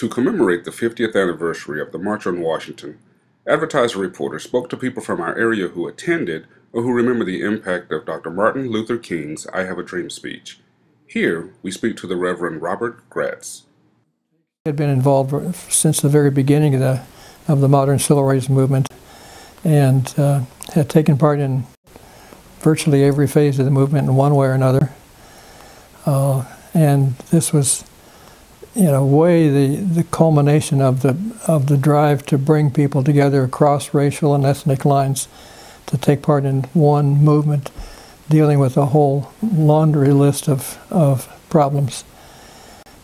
To commemorate the 50th anniversary of the March on Washington, Advertiser reporter spoke to people from our area who attended or who remember the impact of Dr. Martin Luther King's I Have a Dream speech. Here, we speak to the Reverend Robert Gratz. I had been involved since the very beginning of the modern civil rights movement, and had taken part in virtually every phase of the movement in one way or another. And this was, the culmination of the drive to bring people together across racial and ethnic lines to take part in one movement dealing with a whole laundry list of problems.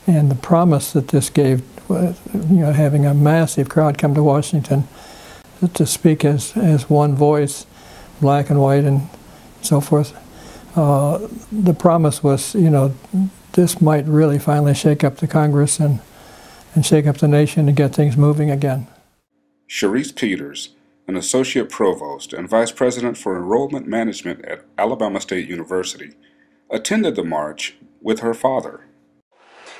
And the promise that this gave, having a massive crowd come to Washington to speak as one voice, black and white and so forth, the promise was, this might really finally shake up the Congress and shake up the nation and get things moving again. Sharice Peters, an associate provost and vice president for enrollment management at Alabama State University, attended the march with her father.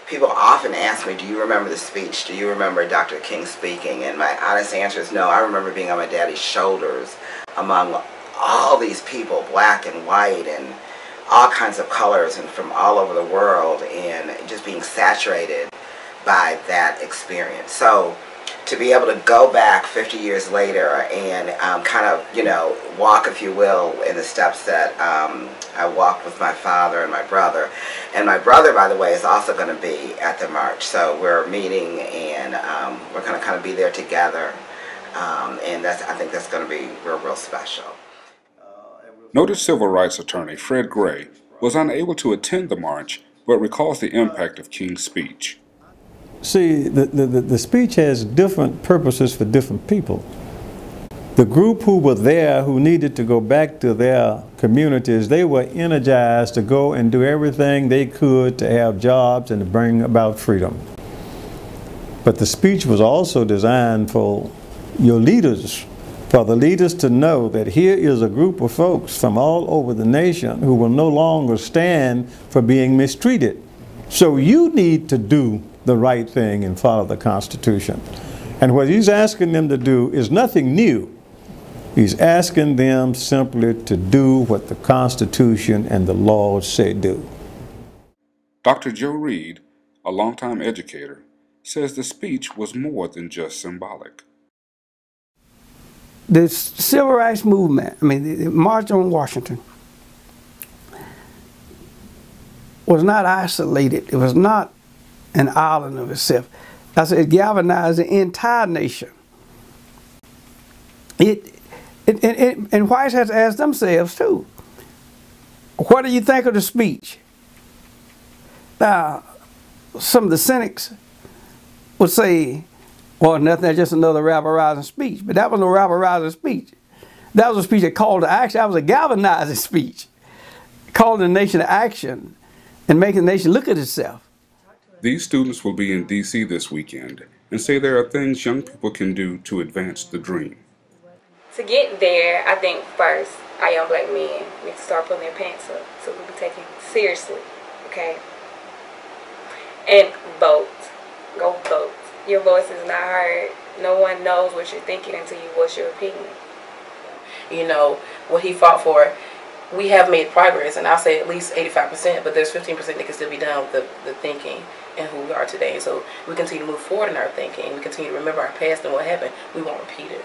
People often ask me, do you remember the speech? Do you remember Dr. King speaking? And my honest answer is no. I remember being on my daddy's shoulders among all these people, black and white and all kinds of colors and from all over the world, and just being saturated by that experience. So to be able to go back 50 years later and walk, if you will, in the steps that I walked with my father and my brother. And my brother, by the way, is also going to be at the march. So we're meeting, and we're going to kind of be there together. And I think that's going to be real special. Noted civil rights attorney Fred Gray was unable to attend the march, but recalls the impact of King's speech. See, the speech has different purposes for different people. The group who were there, who needed to go back to their communities, they were energized to go and do everything they could to have jobs and to bring about freedom. But the speech was also designed for your leaders, for the leaders to know that here is a group of folks from all over the nation who will no longer stand for being mistreated. So you need to do the right thing and follow the Constitution. And what he's asking them to do is nothing new. He's asking them simply to do what the Constitution and the laws say do. Dr. Joe Reed, a longtime educator, says the speech was more than just symbolic. The civil rights movement, the March on Washington, was not isolated. It was not an island of itself. I said it galvanized the entire nation. And whites have to ask themselves too, what do you think of the speech? Now, some of the cynics would say, well, nothing, that's just another rabble-rousing speech. But that was no rabble-rousing speech. That was a speech that called to action. That was a galvanizing speech, calling the nation to action and making the nation look at itself. These students will be in D.C. this weekend and say there are things young people can do to advance the dream. To get there, I think first, our young black men need to start putting their pants up so we'll be taken seriously, okay? And vote. Go vote. Your voice is not heard. No one knows what you're thinking until you voice your opinion. What he fought for, we have made progress, and I'll say at least 85%, but there's 15% that can still be done with the thinking and who we are today. So we continue to move forward in our thinking. We continue to remember our past and what happened. We won't repeat it.